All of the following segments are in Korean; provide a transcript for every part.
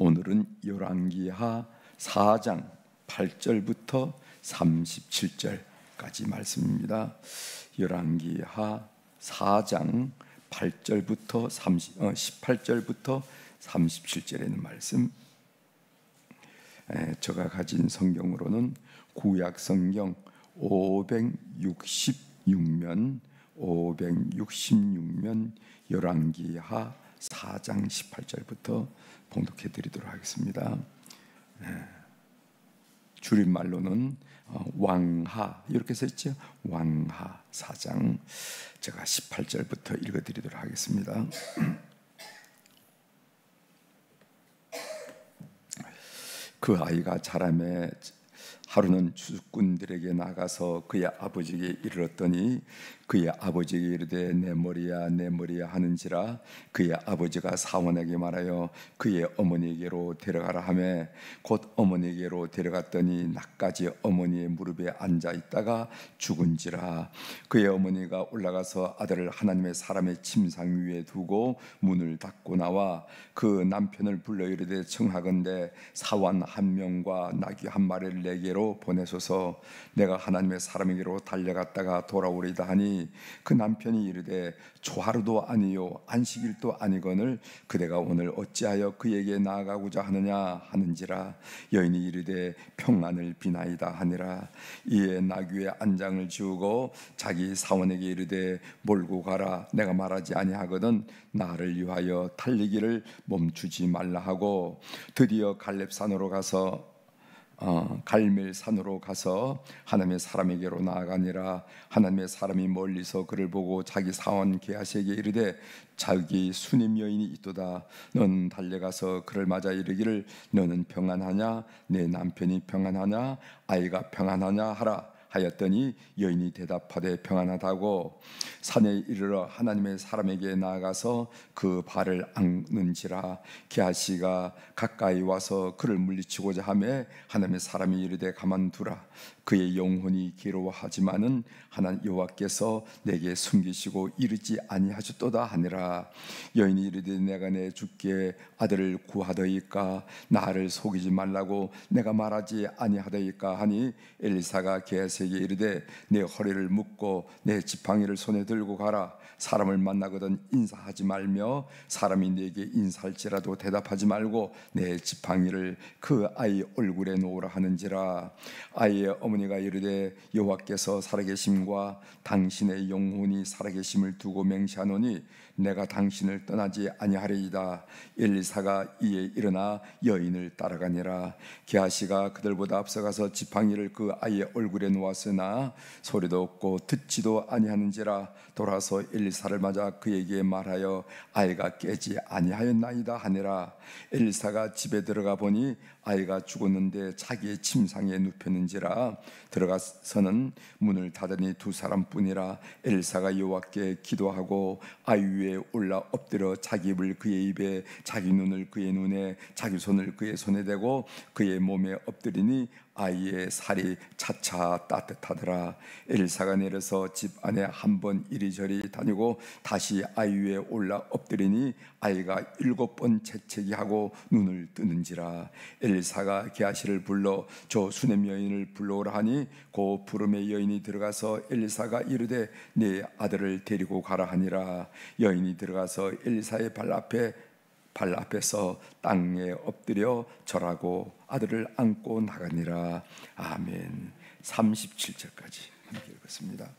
오늘은 열왕기하 4장 8절부터 37절까지 말씀입니다. 열왕기하 4장 8절부터 18절부터 37절에 있는 말씀. 제가 가진 성경으로는 구약 성경 566면 열왕기하 4장 18절부터 봉독해 드리도록 하겠습니다. 줄임말로는 왕하 이렇게 써있죠. 왕하 4장, 제가 18절부터 읽어드리도록 하겠습니다. 그 아이가 자라매 하루는 추수꾼들에게 나가서 그의 아버지에게 이르렀더니 그의 아버지에게 이르되 내 머리야 내 머리야 하는지라 그의 아버지가 사원에게 말하여 그의 어머니에게로 데려가라 하매 곧 어머니에게로 데려갔더니 낮까지 어머니의 무릎에 앉아 있다가 죽은지라. 그의 어머니가 올라가서 아들을 하나님의 사람의 침상 위에 두고 문을 닫고 나와 그 남편을 불러 이르되 청하건대 사원 한 명과 나귀 한 마리를 내게로 보내소서. 내가 하나님의 사람에게로 달려갔다가 돌아오리다 하니 그 남편이 이르되 조하루도 아니요 안식일도 아니거늘 그대가 오늘 어찌하여 그에게 나아가고자 하느냐 하는지라. 여인이 이르되 평안을 비나이다 하니라. 이에 나귀의 안장을 지우고 자기 사원에게 이르되 몰고 가라. 내가 말하지 아니하거든 나를 위하여 달리기를 멈추지 말라 하고 드디어 갈렙산으로 가서 갈멜산으로 가서 하나님의 사람에게로 나아가니라. 하나님의 사람이 멀리서 그를 보고 자기 사원 게하시에게 이르되 자기 수님 여인이 있도다. 너는 달려가서 그를 맞아 이르기를 너는 평안하냐 내 남편이 평안하냐 아이가 평안하냐 하라 하였더니 여인이 대답하되 평안하다고. 산에 이르러 하나님의 사람에게 나아가서 그 발을 앙는지라. 게하시가 가까이 와서 그를 물리치고자 하매 하나님의 사람이 이르되 가만두라. 그의 영혼이 괴로워하지만은 하나님 여호와께서 내게 숨기시고 이르지 아니하셨도다 하니라. 여인이 이르되 내가 내 주께 아들을 구하더이까 나를 속이지 말라고 내가 말하지 아니하더이까 하니 엘리사가 게하시에게 이르되 내 허리를 묶고 내 지팡이를 손에 들고 가라. 사람을 만나거든 인사하지 말며 사람이 네게 인사할지라도 대답하지 말고 내 지팡이를 그 아이 얼굴에 놓으라 하는지라. 아이의 어머니가 이르되 여호와께서 살아계심과 당신의 영혼이 살아계심을 두고 맹세하노니 내가 당신을 떠나지 아니하리이다. 엘리사가 이에 일어나 여인을 따라가니라. 게하시가 그들보다 앞서가서 지팡이를 그 아이의 얼굴에 놓았으나 소리도 없고 듣지도 아니하는지라. 돌아서 엘리사를 맞아 그에게 말하여 아이가 깨지 아니하였나이다 하니라. 엘리사가 집에 들어가 보니 아이가 죽었는데 자기의 침상에 눕혔는지라. 들어가서는 문을 닫으니 두 사람뿐이라. 엘리사가 여호와께 기도하고 아이 위에 올라 엎드려 자기 입을 그의 입에 자기 눈을 그의 눈에 자기 손을 그의 손에 대고 그의 몸에 엎드리니 아이의 살이 차차 따뜻하더라. 엘리사가 내려서 집 안에 한 번 이리저리 다니고 다시 아이 위에 올라 엎드리니 아이가 7번 재채기 하고 눈을 뜨는지라. 엘리사가 게하시를 불러 저 수넴 여인을 불러오라 하니 그 부름의 여인이 들어가서 엘리사가 이르되 네 아들을 데리고 가라 하니라. 여인이 들어가서 엘리사의 발 앞에서 땅에 엎드려 절하고 아들을 안고 나가니라. 아멘. 37절까지 함께 읽었습니다.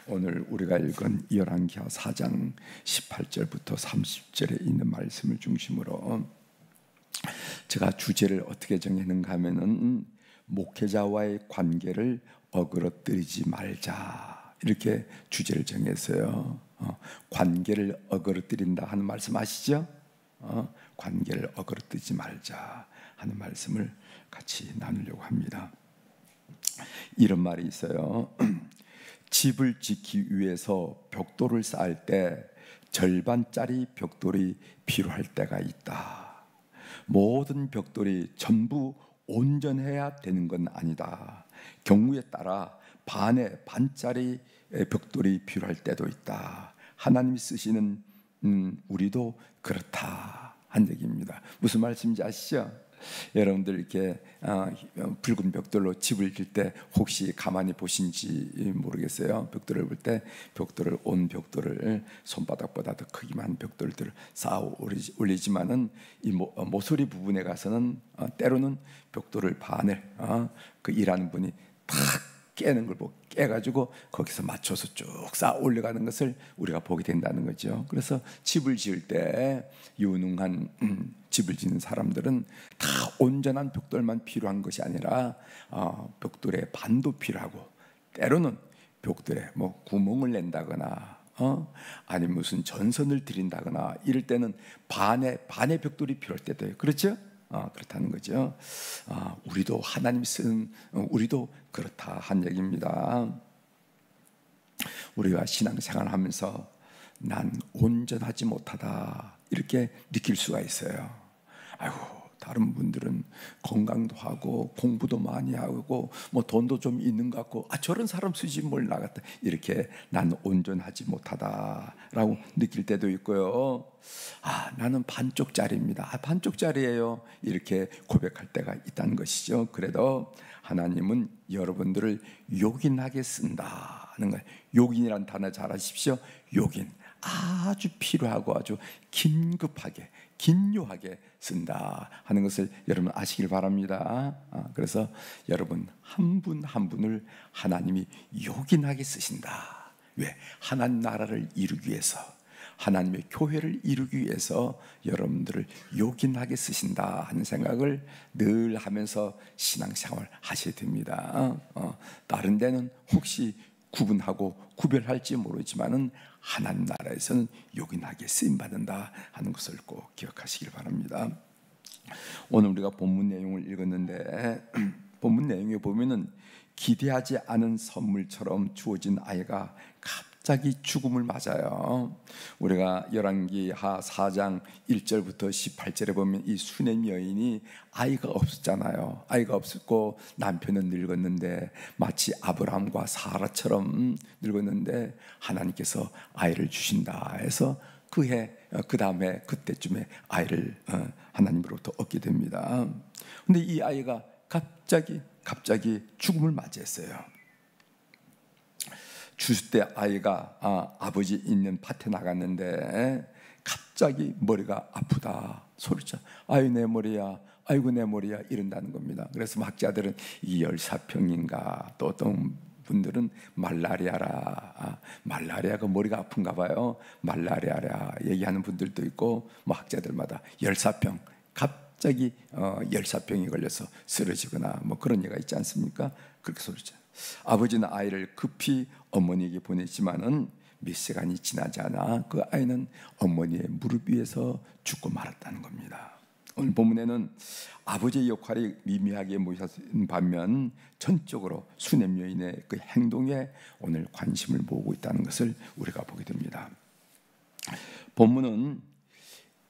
오늘 우리가 읽은 열왕기하 4장 18절부터 30절에 있는 말씀을 중심으로 제가 주제를 어떻게 정했는가 하면은 목회자와의 관계를 어그러뜨리지 말자 이렇게 주제를 정했어요. 관계를 어그러뜨린다 하는 말씀 아시죠? 관계를 어그러뜨리지 말자 하는 말씀을 같이 나누려고 합니다. 이런 말이 있어요. 집을 짓기 위해서 벽돌을 쌓을 때 절반짜리 벽돌이 필요할 때가 있다. 모든 벽돌이 전부 온전해야 되는 건 아니다. 경우에 따라 반짜리 벽돌이 필요할 때도 있다. 하나님이 쓰시는 우리도 그렇다 한 얘기입니다. 무슨 말씀인지 아시죠? 여러분들 이렇게 붉은 벽돌로 집을 질 때 혹시 가만히 보신지 모르겠어요. 벽돌을 볼 때 온 벽돌을 손바닥보다 더 크기만 벽돌들을 쌓아 올리지만은 이 모서리 부분에 가서는 때로는 벽돌을 반을 그 일하는 분이 탁 깨는 걸 보고 깨가지고 거기서 맞춰서 쭉 쌓아 올려가는 것을 우리가 보게 된다는 거죠. 그래서 집을 지을 때 유능한 집을 짓는 사람들은 다 온전한 벽돌만 필요한 것이 아니라 벽돌에 반도 필요하고, 때로는 벽돌에 뭐 구멍을 낸다거나 아니 무슨 전선을 들인다거나 이럴 때는 반의 벽돌이 필요할 때도 해요. 그렇죠? 그렇다는 거죠. 우리도 하나님 쓴 우리도 그렇다 한 얘기입니다. 우리가 신앙생활을 하면서 난 온전하지 못하다 이렇게 느낄 수가 있어요. 아이고, 다른 분들은 건강도 하고 공부도 많이 하고 뭐 돈도 좀 있는 것 같고 저런 사람 수지 뭘 나갔다 이렇게 난 온전하지 못하다라고 느낄 때도 있고요. 나는 반쪽짜리입니다. 반쪽짜리예요. 이렇게 고백할 때가 있다는 것이죠. 그래도 하나님은 여러분들을 요긴하게 쓴다는 거예요. 요긴이라는 단어 잘 아십시오. 요긴, 아주 필요하고 아주 긴급하게 긴요하게 쓴다 하는 것을 여러분 아시길 바랍니다. 그래서 여러분 한 분 한 분을 하나님이 요긴하게 쓰신다. 왜? 하나님 나라를 이루기 위해서, 하나님의 교회를 이루기 위해서 여러분들을 요긴하게 쓰신다 하는 생각을 늘 하면서 신앙생활 하셔야 됩니다. 다른 데는 혹시 구분하고 구별할지 모르지만은 하나님 나라에서는 요긴하게 쓰임받는다 하는 것을 꼭 기억하시길 바랍니다. 오늘 우리가 본문 내용을 읽었는데 본문 내용에 보면은 기대하지 않은 선물처럼 주어진 아이가 갑자기 죽음을 맞아요. 우리가 열왕기하 4장 1절부터 18절에 보면 이 수넴 여인이 아이가 없었잖아요. 아이가 없었고 남편은 늙었는데 마치 아브라함과 사라처럼 늙었는데 하나님께서 아이를 주신다 해서 그 다음에 그때쯤에 아이를 하나님으로부터 얻게 됩니다. 근데 이 아이가 갑자기 죽음을 맞이했어요. 주스 때 아이가 아버지 있는 밭에 나갔는데 갑자기 머리가 아프다 소리쳐. 아유 내 머리야, 아이고 내 머리야 이런다는 겁니다. 그래서 학자들은 이 열사병인가, 또 어떤 분들은 말라리아라, 말라리아가 머리가 아픈가 봐요. 말라리아라 얘기하는 분들도 있고, 뭐 학자들마다 열사병, 갑자기 열사병이 걸려서 쓰러지거나 뭐 그런 얘기가 있지 않습니까? 그렇게 소리쳐. 아버지는 아이를 급히 어머니에게 보냈지만은 몇 시간이 지나지 않아 그 아이는 어머니의 무릎 위에서 죽고 말았다는 겁니다. 오늘 본문에는 아버지의 역할이 미미하게 모셔진 반면 전적으로 수넴 여인의 그 행동에 오늘 관심을 모으고 있다는 것을 우리가 보게 됩니다. 본문은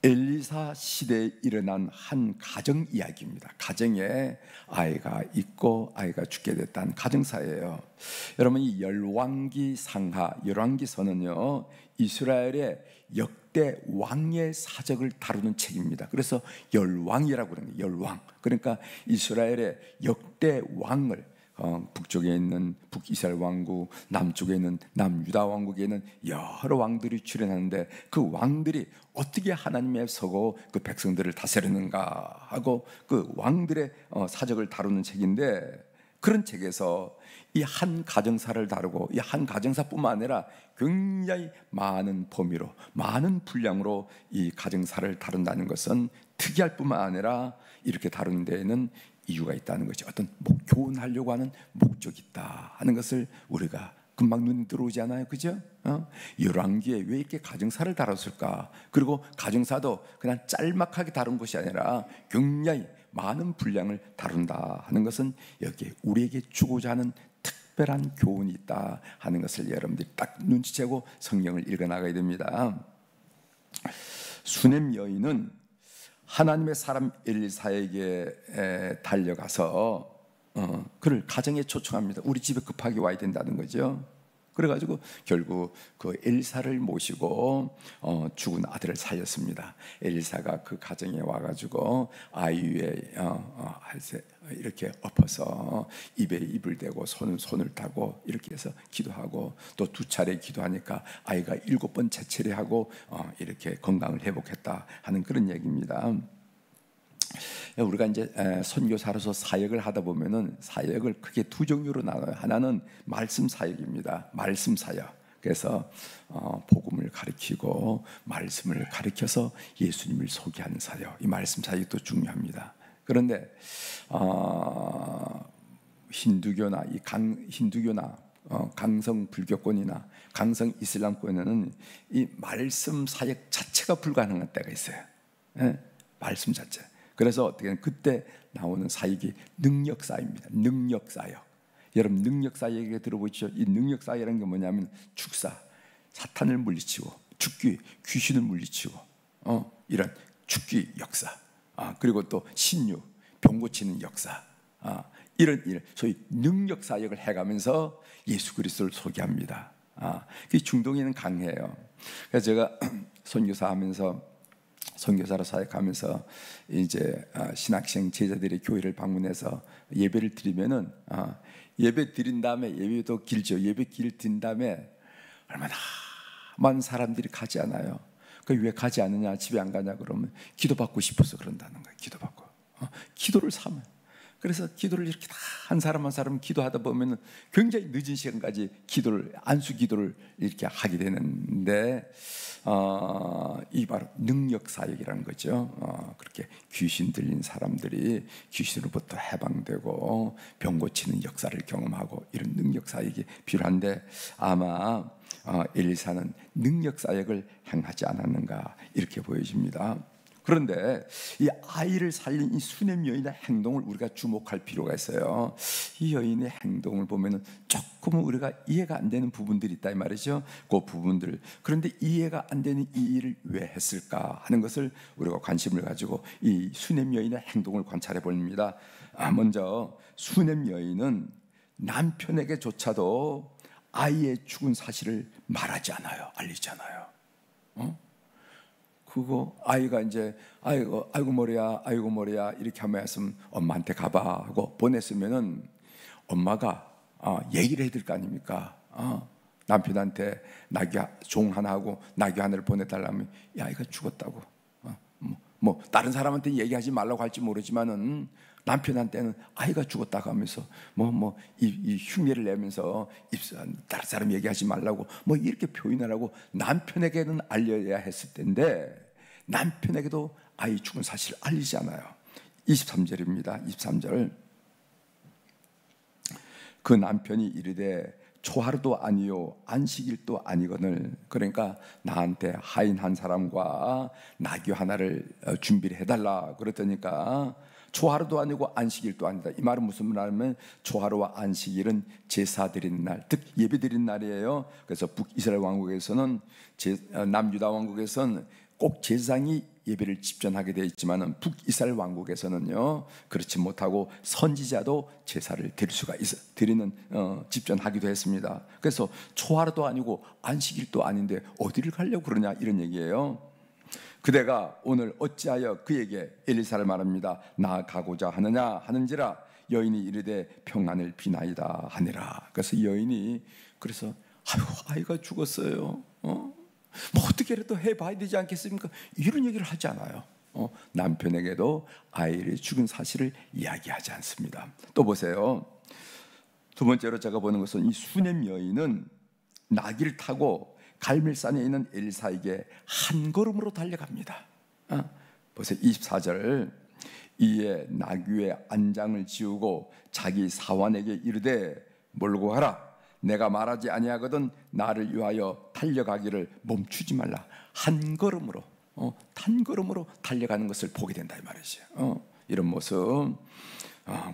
엘리사 시대에 일어난 한 가정 이야기입니다. 가정에 아이가 있고 아이가 죽게 됐다는 가정사예요. 여러분, 이 열왕기 상하, 열왕기서는요 이스라엘의 역대 왕의 사적을 다루는 책입니다. 그래서 열왕이라고 그러는 거예요. 열왕. 그러니까 이스라엘의 역대 왕을, 북쪽에 있는 북이스라엘 왕국, 남쪽에 있는 남유다 왕국에는 여러 왕들이 출현하는데 그 왕들이 어떻게 하나님의 서고 그 백성들을 다스리는가 하고 그 왕들의 사적을 다루는 책인데, 그런 책에서 이 한 가정사를 다루고 이 한 가정사뿐만 아니라 굉장히 많은 범위로 많은 분량으로 이 가정사를 다룬다는 것은 특이할 뿐만 아니라 이렇게 다루는 데에는 이유가 있다는 것이, 어떤 교훈하려고 하는 목적이 있다 하는 것을 우리가 금방 눈에 들어오지 않아요? 그죠? 열왕기에 왜 이렇게 가정사를 다뤘을까? 그리고 가정사도 그냥 짤막하게 다룬 것이 아니라 굉장히 많은 분량을 다룬다 하는 것은 여기에 우리에게 주고자 하는 특별한 교훈이 있다 하는 것을 여러분들이 딱 눈치채고 성경을 읽어나가야 됩니다. 수넴 여인은 하나님의 사람 엘리사에게 달려가서 그를 가정에 초청합니다. 우리 집에 급하게 와야 된다는 거죠. 그래가지고 결국 그 엘사를 모시고 죽은 아들을 살렸습니다. 엘사가 그 가정에 와가지고 아이 위에 이렇게 엎어서 입에 입을 대고 손을 타고 이렇게 해서 기도하고 또 2차례 기도하니까 아이가 7번 재채례하고 이렇게 건강을 회복했다 하는 그런 얘기입니다. 우리가 이제 선교사로서 사역을 하다 보면은 사역을 크게 2종류로 나눠요. 하나는 말씀 사역입니다. 말씀 사역. 그래서 복음을 가르치고 말씀을 가르쳐서 예수님을 소개하는 사역. 이 말씀 사역도 중요합니다. 그런데 힌두교나 힌두교나 강성 불교권이나 강성 이슬람권에는 이 말씀 사역 자체가 불가능한 때가 있어요. 말씀 자체. 그래서 어떻게 그때 나오는 사역이 능력사역입니다. 능력사역. 여러분 능력사역에 들어보시죠. 이 능력사역이라는 게 뭐냐면 축사, 사탄을 물리치고 죽기, 귀신을 물리치고 이런 죽기 역사. 그리고 또 신유, 병 고치는 역사. 이런 소위 능력사역을 해가면서 예수 그리스도를 소개합니다. 그 중동에는 강해요. 그래서 제가 선교사로 사역하면서 이제 신학생 제자들의 교회를 방문해서 예배를 드리면은 예배 드린 다음에 예배도 길죠. 예배 드린 다음에 얼마나 많은 사람들이 가지 않아요. 왜 가지 않느냐, 집에 안 가냐 그러면 기도받고 싶어서 그런다는 거예요. 기도받고 기도를 삼아요. 그래서 기도를 이렇게 다 한 사람 한 사람 기도하다 보면은 굉장히 늦은 시간까지 안수 기도를 이렇게 하게 되는데 이 바로 능력 사역이라는 거죠. 그렇게 귀신 들린 사람들이 귀신으로부터 해방되고 병 고치는 역사를 경험하고 이런 능력 사역이 필요한데 아마 엘리사는 능력 사역을 행하지 않았는가 이렇게 보여집니다. 그런데 이 아이를 살린 이 수넴 여인의 행동을 우리가 주목할 필요가 있어요. 이 여인의 행동을 보면은 조금은 우리가 이해가 안 되는 부분들이 있다 이 말이죠. 그 부분들. 그런데 이해가 안 되는 이 일을 왜 했을까 하는 것을 우리가 관심을 가지고 이 수넴 여인의 행동을 관찰해 봅니다. 먼저 수넴 여인은 남편에게조차도 아이의 죽은 사실을 말하지 않아요. 알리지 않아요. 그거 아이가 이제 아이고 머리야 이렇게 하면 엄마한테 가봐 하고 보냈으면은 엄마가 얘기를 해야 될 거 아닙니까? 남편한테 종 하나 하고 나귀 하나를 보내달라면 이 아이가 죽었다고. 뭐 다른 사람한테 얘기하지 말라고 할지 모르지만은 남편한테는 아이가 죽었다고 하면서 이 흉내를 내면서 다른 사람 얘기하지 말라고 이렇게 표현을 하고 남편에게는 알려야 했을 텐데 남편에게도 아이 죽은 사실을 알리지 않아요. 23절입니다. 23절. 그 남편이 이르되 초하루도 아니요 안식일도 아니거늘. 그러니까 나한테 하인 한 사람과 나귀 하나를 준비를 해달라 그랬더니까 초하루도 아니고 안식일도 아니다. 이 말은 무슨 말이냐면 초하루와 안식일은 제사 드리는 날, 즉 예배 드리는 날이에요. 그래서 북이스라엘 왕국에서는 남유다 왕국에서는 꼭 제사장이 예배를 집전하게 되어 있지만은 북이스라엘 왕국에서는요 그렇지 못하고 선지자도 제사를 드리는 집전하기도 했습니다. 그래서 초하루도 아니고 안식일도 아닌데 어디를 가려고 그러냐 이런 얘기예요. 그대가 오늘 어찌하여 그에게 엘리사를 말합니다. 나아가고자 하느냐 하는지라. 여인이 이르되 평안을 비나이다 하니라. 그래서 여인이 아이가 죽었어요. 어떻게라도 해봐야 되지 않겠습니까? 이런 얘기를 하지 않아요. 남편에게도 아이를 죽은 사실을 이야기하지 않습니다. 또 보세요. 두 번째로 제가 보는 것은 이 수넴 여인은 나귀를 타고 갈멜산에 있는 엘리사에게 한 걸음으로 달려갑니다. 보세요. 24절. 이에 나귀의 안장을 지우고 자기 사환에게 이르되 몰고 가라. 내가 말하지 아니하거든 나를 위하여 달려가기를 멈추지 말라. 한 걸음으로 단걸음으로 달려가는 것을 보게 된다 이 말이죠. 이런 모습.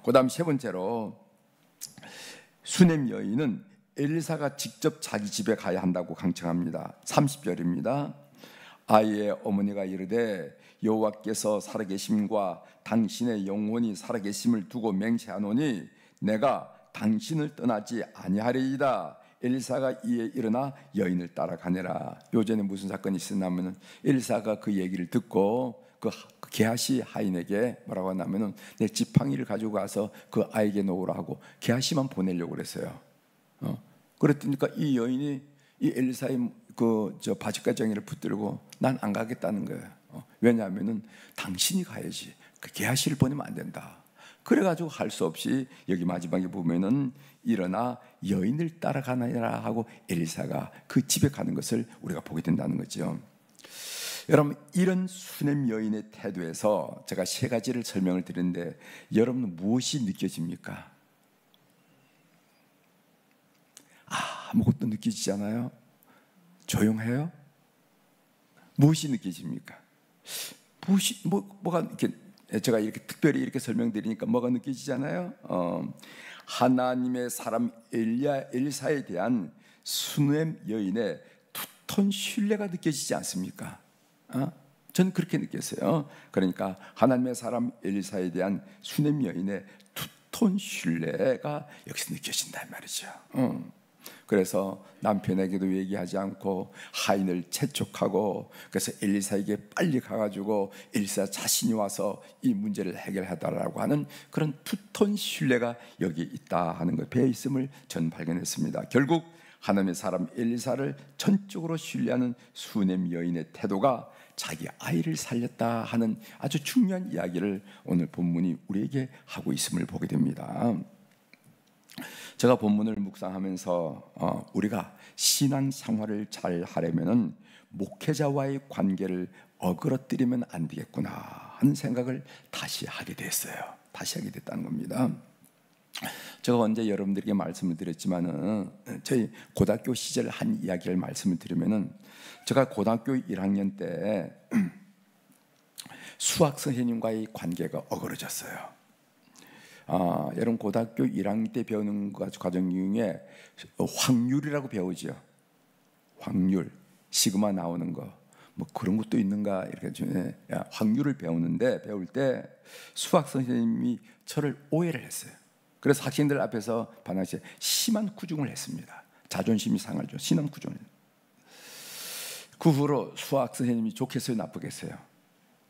그다음 세 번째로 수넴 여인은 엘리사가 직접 자기 집에 가야 한다고 강청합니다. 30절입니다. 아이의 어머니가 이르되 여호와께서 살아계심과 당신의 영혼이 살아계심을 두고 맹세하노니 내가 당신을 떠나지 아니하리이다. 엘리사가 이에 일어나 여인을 따라가니라. 요전에 무슨 사건이 있었냐면은 엘리사가 그 얘기를 듣고 그 게하시 하인에게 뭐라고 하냐면은 내 지팡이를 가지고 가서 그 아이에게 놓으라 하고 게하시만 보내려고 그랬어요. 그랬더니까 이 여인이 이 엘리사의 그 저 바짓가정이를 붙들고 난 안 가겠다는 거예요. 왜냐하면은 당신이 가야지. 그 게하시를 보내면 안 된다. 그래가지고 할 수 없이 여기 마지막에 보면은 일어나 여인을 따라가느라 하고 엘리사가 그 집에 가는 것을 우리가 보게 된다는 거죠. 여러분, 이런 수냄 여인의 태도에서 제가 세 가지를 설명을 드리는데 여러분 무엇이 느껴집니까? 아무것도 느껴지지 않아요? 조용해요? 무엇이 느껴집니까? 무엇이 뭐가 이렇게 제가 이렇게 특별히 이렇게 설명드리니까 뭐가 느껴지잖아요. 하나님의 사람 엘리사에 대한 수냄 여인의 두터운 신뢰가 느껴지지 않습니까? 저는 그렇게 느꼈어요. 그러니까 하나님의 사람 엘리사에 대한 수냄 여인의 두터운 신뢰가 여기서 느껴진다 말이죠. 그래서 남편에게도 얘기하지 않고 하인을 채촉하고 그래서 엘리사에게 빨리 가가지고 엘리사 자신이 와서 이 문제를 해결하다라고 하는 그런 두터운 신뢰가 여기 있다 하는 것 배어 있음을 전 발견했습니다. 결국 하나님의 사람 엘리사를 전적으로 신뢰하는 수냄 여인의 태도가 자기 아이를 살렸다 하는 아주 중요한 이야기를 오늘 본문이 우리에게 하고 있음을 보게 됩니다. 제가 본문을 묵상하면서 우리가 신앙 생활을 잘 하려면은 목회자와의 관계를 어그러뜨리면 안 되겠구나 하는 생각을 다시 하게 됐어요. 다시 하게 됐다는 겁니다. 제가 언제 여러분들에게 말씀을 드렸지만은 저희 고등학교 시절 한 이야기를 말씀을 드리면은 제가 고등학교 1학년 때 수학 선생님과의 관계가 어그러졌어요. 여러분 고등학교 1학년 때 배우는 과정 중에 확률이라고 배우죠. 확률, 시그마 나오는 거, 뭐 그런 것도 있는가 이렇게 확률을 배울 때 수학 선생님이 저를 오해를 했어요. 그래서 학생들 앞에서 반항시 심한 구중을 했습니다. 자존심이 상하죠. 심한 구중을. 그 후로 수학 선생님이 좋겠어요, 나쁘겠어요?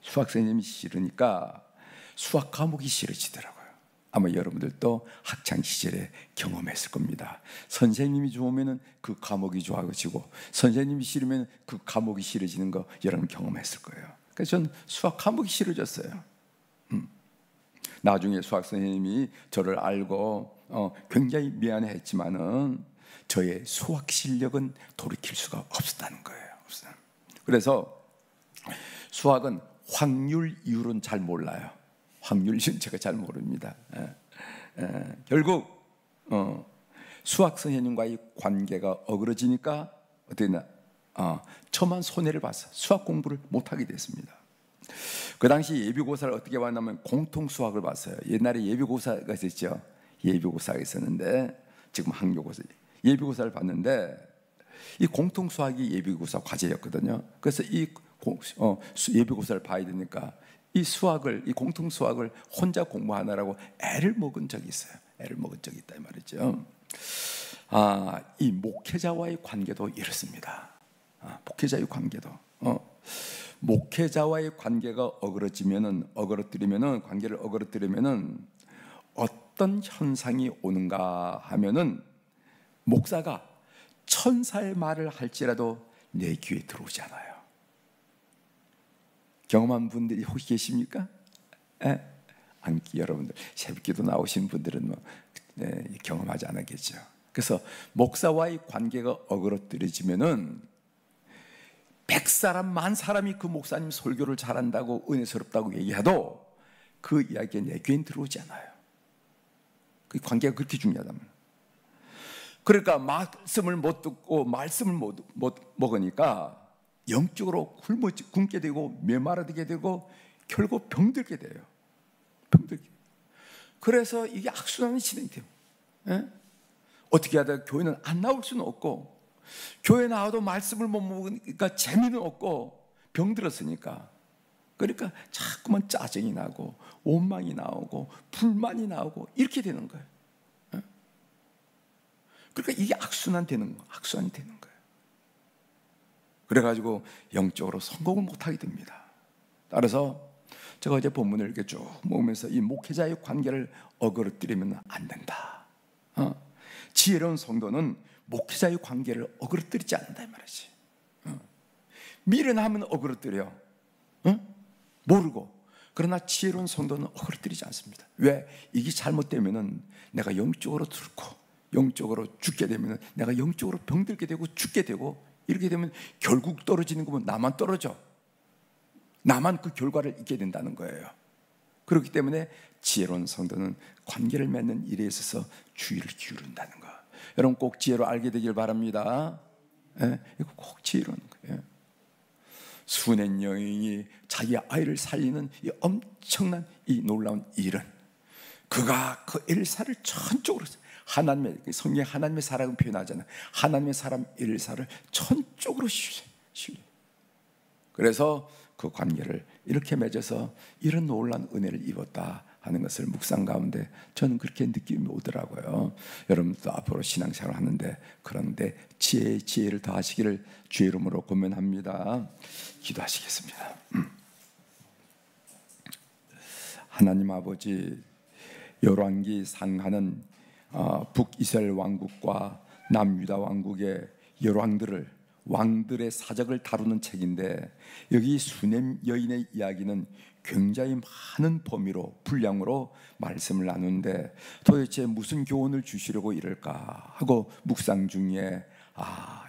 수학 선생님이 싫으니까 수학 과목이 싫어지더라고요. 아마 여러분들도 학창 시절에 경험했을 겁니다. 선생님이 좋으면 그 과목이 좋아지고 선생님이 싫으면 그 과목이 싫어지는 거 여러분 경험했을 거예요. 그래서 저는 수학 과목이 싫어졌어요. 나중에 수학 선생님이 저를 알고 굉장히 미안해했지만은 저의 수학 실력은 돌이킬 수가 없었다는 거예요. 그래서 수학은 확률 이유는 잘 몰라요. 확률 이유는 제가 잘 모릅니다. 결국 수학 선생님과의 관계가 어그러지니까 어떻게 됐나? 저만 손해를 봤어. 수학 공부를 못하게 됐습니다. 그 당시 예비고사를 어떻게 봤냐면 공통 수학을 봤어요. 옛날에 예비고사가 있었죠. 예비고사가 있었는데 지금 학교고사 예비고사를 봤는데 이 공통 수학이 예비고사 과제였거든요. 그래서 이 예비고사를 봐야 되니까 이 공통 수학을 혼자 공부하느라고 애를 먹은 적이 있어요. 애를 먹은 적이 있다 이 말이죠. 이 목회자와의 관계도 이렇습니다. 목회자의 관계도 목회자와의 관계가 관계를 어그러뜨리면은 어떤 현상이 오는가 하면은 목사가 천사의 말을 할지라도 내 귀에 들어오지 않아요. 경험한 분들이 혹시 계십니까? 여러분들 새벽기도 나오신 분들은 경험하지 않았겠죠. 그래서 목사와의 관계가 어그러뜨려지면은 100사람, 10,000사람이 그 목사님 설교를 잘한다고 은혜스럽다고 얘기해도 그 이야기에 내 귀엔 들어오지 않아요. 그 관계가 그렇게 중요하다면. 그러니까 말씀을 못 듣고 말씀을 못 먹으니까 영적으로 굶게 되고 메마르게 되고 결국 병들게 돼요. 그래서 이게 악순환이 진행돼요. 어떻게 하다가 교회는 안 나올 수는 없고 교회 나와도 말씀을 못 먹으니까 재미는 없고 병들었으니까 그러니까 자꾸만 짜증이 나고 원망이 나오고 불만이 나오고 이렇게 되는 거예요. 그러니까 이게 악순환이 되는 거예요. 그래가지고 영적으로 성공을 못하게 됩니다. 따라서 제가 어제 본문을 이렇게 쭉 모으면서 이 목회자의 관계를 어그러뜨리면 안 된다. 지혜로운 성도는 목회자의 관계를 어그러뜨리지 않는다 이 말이지. 미련하면 어그러뜨려. 모르고. 그러나 지혜로운 성도는 어그러뜨리지 않습니다. 왜? 이게 잘못되면은 내가 영적으로 들고 영적으로 죽게 되면은 내가 영적으로 병들게 되고 죽게 되고 이렇게 되면 결국 떨어지는 거면 나만 떨어져. 나만 그 결과를 잊게 된다는 거예요. 그렇기 때문에 지혜로운 성도는 관계를 맺는 일에 있어서 주의를 기울인다는 거. 여러분 꼭 지혜로 알게 되길 바랍니다. 예? 이거 꼭 지혜로운 거예요. 수낸 여인이 자기 아이를 살리는 이 엄청난 이 놀라운 일은 그가 그 엘사를 전적으로 하나님의 성경에 하나님의 사랑을 표현하잖아요. 하나님의 사람 엘사를 전적으로 신뢰. 그래서 그 관계를 이렇게 맺어서 이런 놀라운 은혜를 입었다 하는 것을 묵상 가운데 저는 그렇게 느낌이 오더라고요. 여러분도 앞으로 신앙생활을 하는데 그런데 지혜를 더하시기를 주의 이름으로 권면합니다. 기도하시겠습니다. 하나님 아버지, 열왕기 상하는 북이스라엘 왕국과 남유다 왕국의 왕들의 사적을 다루는 책인데 여기 수넴 여인의 이야기는 굉장히 많은 범위로 분량으로 말씀을 나누는데 도대체 무슨 교훈을 주시려고 이럴까 하고 묵상 중에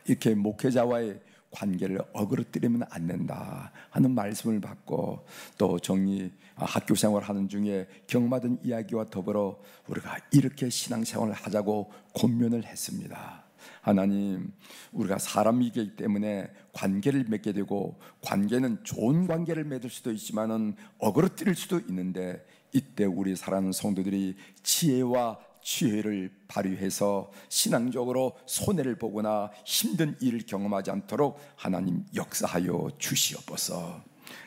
이렇게 목회자와의 관계를 어그러뜨리면 안 된다 하는 말씀을 받고 또 학교 생활하는 중에 경험하던 이야기와 더불어 우리가 이렇게 신앙생활을 하자고 권면을 했습니다. 하나님, 우리가 사람이기 때문에 관계를 맺게 되고 관계는 좋은 관계를 맺을 수도 있지만은 어그러뜨릴 수도 있는데 이때 우리 사랑하는 성도들이 지혜와 지혜를 발휘해서 신앙적으로 손해를 보거나 힘든 일을 경험하지 않도록 하나님 역사하여 주시옵소서.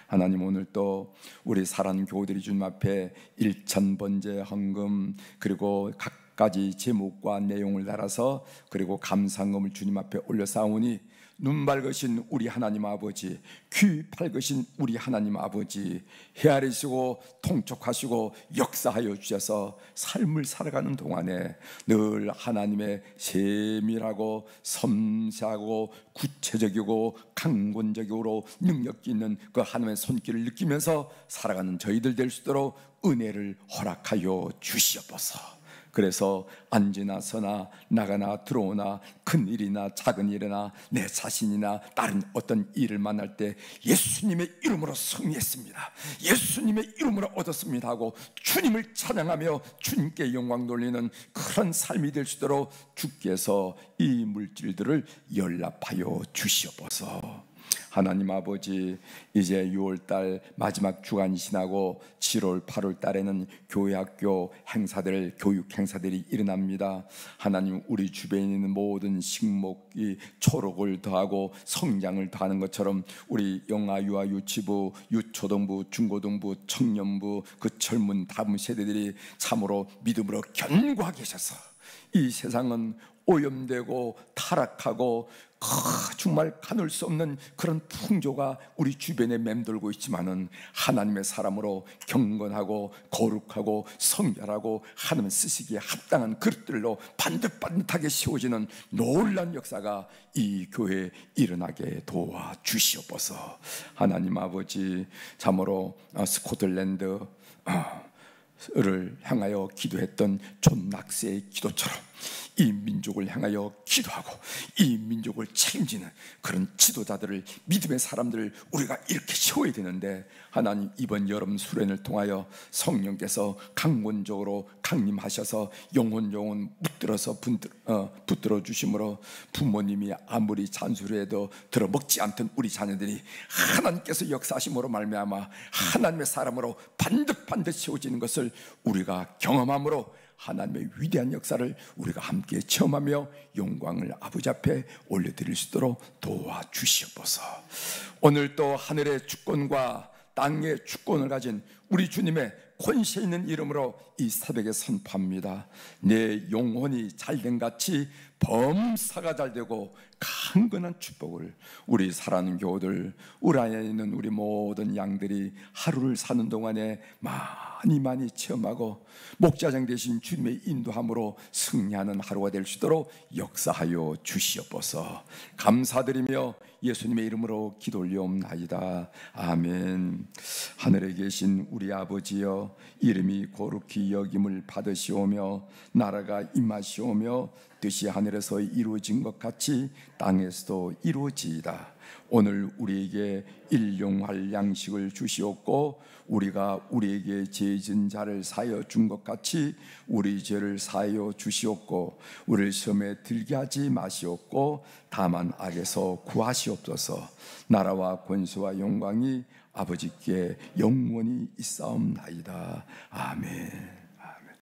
하나님, 오늘 또 우리 사랑하는 교우들이 주님 앞에 1,000번째 헌금 그리고 각가지 제목과 내용을 달아서 그리고 감상금을 주님 앞에 올려싸우니 눈 밝으신 우리 하나님 아버지, 귀 밝으신 우리 하나님 아버지, 헤아리시고 통촉하시고 역사하여 주셔서 삶을 살아가는 동안에 늘 하나님의 세밀하고 섬세하고 구체적이고 강권적으로 능력 있는 그 하나님의 손길을 느끼면서 살아가는 저희들 될 수 있도록 은혜를 허락하여 주시옵소서. 그래서 앉으나 서나 나가나 들어오나 큰 일이나 작은 일이나 내 자신이나 다른 어떤 일을 만날 때 예수님의 이름으로 승리했습니다, 예수님의 이름으로 얻었습니다 하고 주님을 찬양하며 주님께 영광 돌리는 그런 삶이 될 수 있도록 주께서 이 물질들을 연락하여 주시옵소서. 하나님 아버지, 이제 6월달 마지막 주간이 지나고 7월 8월 달에는 교회학교 행사들, 교육 행사들이 일어납니다. 하나님, 우리 주변에 있는 모든 식목이 초록을 더하고 성장을 더하는 것처럼 우리 영아 유아 유치부, 유초등부, 중고등부, 청년부 그 젊은 다음 세대들이 참으로 믿음으로 견고하게 계셔서 이 세상은 오염되고 타락하고 정말 가눌 수 없는 그런 풍조가 우리 주변에 맴돌고 있지만은 하나님의 사람으로 경건하고 거룩하고 성결하고 하나님 쓰시기에 합당한 그릇들로 반듯반듯하게 세워지는 놀라운 역사가 이 교회에 일어나게 도와주시옵소서. 하나님 아버지, 참으로 스코틀랜드를 향하여 기도했던 존 낙스의 기도처럼 이 민족을 향하여 기도하고 이 민족을 책임지는 그런 지도자들을, 믿음의 사람들을 우리가 이렇게 세워야 되는데 하나님, 이번 여름 수련을 통하여 성령께서 강권적으로 강림하셔서 영혼 붙들어서 붙들어 주심으로 부모님이 아무리 잔소리해도 들어먹지 않던 우리 자녀들이 하나님께서 역사하심으로 말미암아 하나님의 사람으로 반듯반듯 세워지는 것을 우리가 경험함으로 하나님의 위대한 역사를 우리가 함께 체험하며 영광을 아버지 앞에 올려드릴 수 있도록 도와주시옵소서. 오늘 또 하늘의 주권과 땅의 주권을 가진 우리 주님의 권세 있는 이름으로 이 새벽에 선포합니다. 내 영혼이 잘된 같이 범사가 잘 되고 강건한 축복을 우리 사랑하는 교우들, 우리 안에 있는 우리 모든 양들이 하루를 사는 동안에 많이 체험하고 목자장 되신 주님의 인도함으로 승리하는 하루가 될 수 있도록 역사하여 주시옵소서. 감사드리며 예수님의 이름으로 기도 올리옵나이다. 아멘. 하늘에 계신 우리 아버지여, 이름이 거룩히 여김을 받으시오며 나라가 임하시오며 뜻이 하늘에서 이루어진 것 같이 땅에서도 이루어지이다. 오늘 우리에게 일용할 양식을 주시옵고 우리가 우리에게 죄 지은 자를 사하여 준 것 같이 우리 죄를 사하여 주시옵고 우리를 시험에 들게 하지 마시옵고 다만 악에서 구하시옵소서. 나라와 권세와 영광이 아버지께 영원히 있사옵나이다. 아멘.